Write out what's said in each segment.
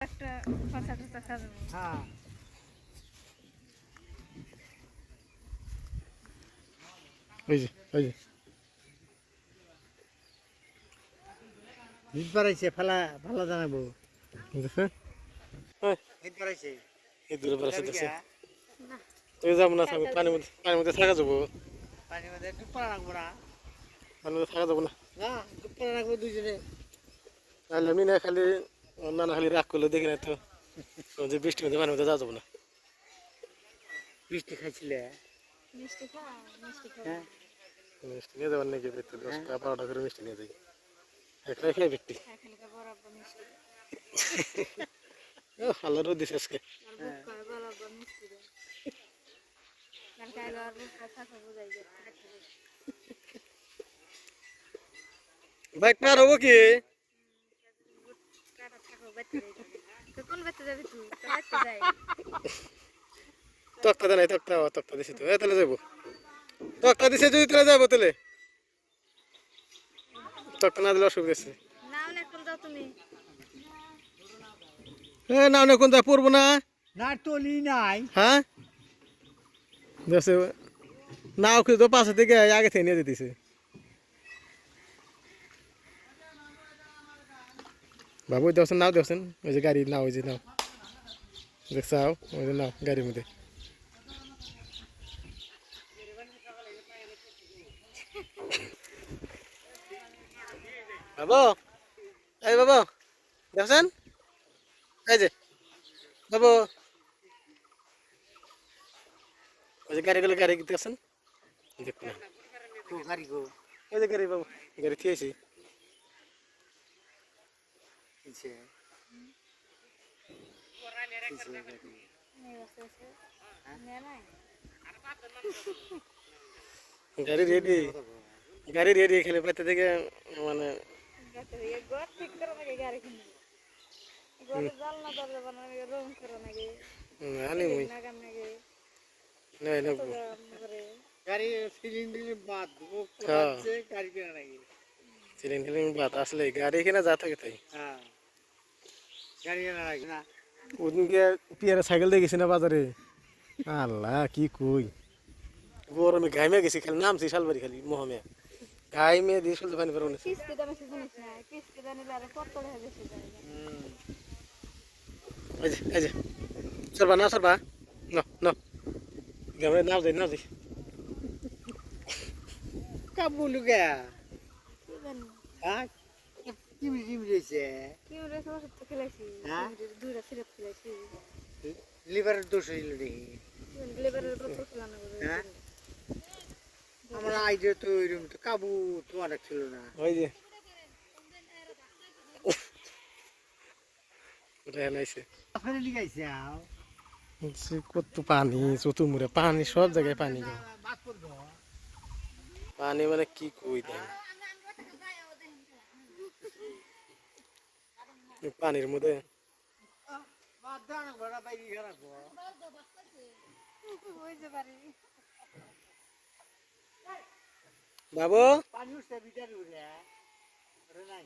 একটা কথা কথা খাবো। হ্যাঁ ওই যে ওই যে ভিড় বাড়াইছে ফেলা ভালো জানাবো দেখছে ওই ভিড় বাড়াইছে এই দূরে বেড়াচ্ছে দেখছে না তুই যাবো না থাকবো পানির মধ্যে থাকা যাবো পানির মধ্যে ডুব পড়া রাখবো না পানির মধ্যে থাকা যাবো না না ডুব পড়া রাখবো দুজনে তাহলে এমনি না খালি নানা খালি রাগ করলে দেখি না তো যে বৃষ্টির মধ্যে পানির মধ্যে যাওয়া যাবো না বৃষ্টি খাইছিলে মিষ্টি খাও মিষ্টি খাও। হ্যাঁ মিষ্টি নিয়ে যাবার নাকি দেখতে 10-12টা করে মিষ্টি নিয়ে যাই একলাই খেয়ে ব্যক্তি এখানে বরাবর মিষ্টি ও ভালো রোদ দিছে আজকে আর বুক করে বরাবর মিষ্টি দেয় কাল খাইলে আর বুক করে থাকা বোঝাই যায় বাইক পার হবো কি কাটা থাকো বেঁচে যাই তো কোন বেঁচে যাবি তুই তো বেঁচে যাই তক্তা দেয় নাই তক্তা দিছি তো তাহলে যাবো তক্তা দিছে যদি তাহলে যাবো তাহলে তক্তা না দিলে অসুবিধা আছে নাও না কোন যাও তুমি না না কোন যা পড়বো না না টলি নাই হ্যাঁ দেখছে নাও কিন্তু পাশে থেকে আগে থেকে নিয়ে যেতেছে বাবু দেখছেন নাও দেখছেন ওই যে গাড়ি নাও ওই যে নাও দেখছাও ওই যে নাও গাড়ির মধ্যে বাবু এই বাবু দেখছেন এই যে বাবু ওই যে গাড়ি দেখছেন দেখুন না তো গাড়ি গো ওই যে গাড়ি বাবু গাড়ি থিয়েছি কিছে গাড়ি রেডি খেলে পাইতে থেকে মানে ঠিক করে নাকি গাড়ি কিনে জল না দরজা বানানো রং করে নাকি আনি মুই নাগান নাকি নাই না গাড়ি সিলিন্ডার বাদ ও হ্যাঁ। কোথাচ্ছে গাড়ি কেনা নাকি সিলিন্ডার বাত আসলে গাড়ি কিনা যা থাকে তাই হ্যাঁ গাড়ি কেনা নাকি না ওদিনকে পিয়ারে সাইকেল দিয়ে গেছি না বাজারে আল্লাহ কি কই গরমে ঘাইমে গেছি খালি নামছি শালবাড়ি খালি মহমে ঘাইমে দিয়ে চলতে পানি পারবো না কিস্তি দামে সে জিনিস না কিস্তি দামে আরে কত টাকা বেশি যায় এই যে সরবা না সরবা ন গ্রামে নাও যাই কাবুলু গে কি জানি হ্যাঁ কি জিম রয়েছে কি মনে হয় সবার সাথে খেলাইছি হ্যাঁ? দুইটা সিরাপ খেলাইছি লিভারের দোষ হইল দেখি লেবারের উপর খেলানো হ্যাঁ আমার আইডিয়া তো এরকম তো কাবু তোমার ছিল না ওই যে ওটা এনাইছে ফেলে লিখাইছে কত পানি চতুর্মুড়ে পানি সব জায়গায় পানি পানি মানে কি কই দেয় পানির মধ্যে বাবু পানি উঠছে ভিতরে উঠে নাই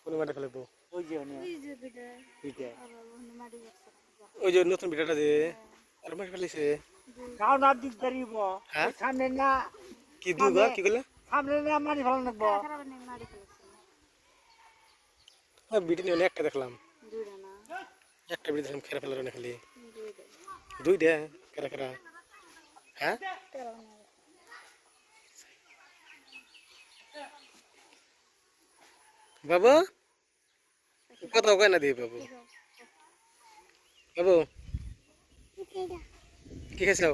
কোন মাঠে ফেলে তো ওই যে ওই যে বিটা ভিতরে আর মাটি যাচ্ছে ওই যে নতুন বিটাটা যে আর মাঠে ফেলেছে কাউ না দিক দাঁড়িব হ্যাঁ? সামনে না কি দুগা কি করলে সামনে না মারি ভালো লাগবো খারাপ নেই মাটি ফেলেছে বিটি নিয়ে একটা দেখলাম দুইটা না একটা বিটি দেখলাম খেরা ফেলার না খালি দুইটা দুইটা খেরা হ্যাঁ খারাপ না বাবু কথা কয় না দিয়ে বাবু বাবু কি খাইছাও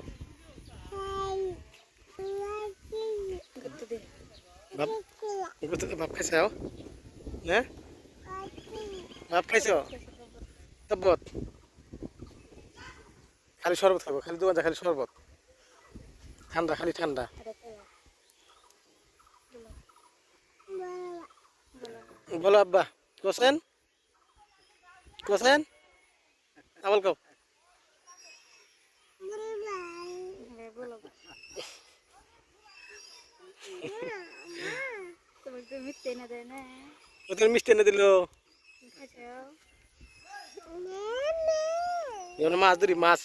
কত দিন বাপ বাপ খাইছাও হ্যাঁ বাপ খাইছ শরবত খালি শরবত খাবো খালি দোকান খালি শরবত ঠান্ডা খালি ঠান্ডা বলো আব্বা কোসেন আবার কও বলো তুমি তো মিথ্যে না দেয় না ওদের মিষ্টি এনে দিল খাচ্ছাও এবার মাছ ধরি মাছ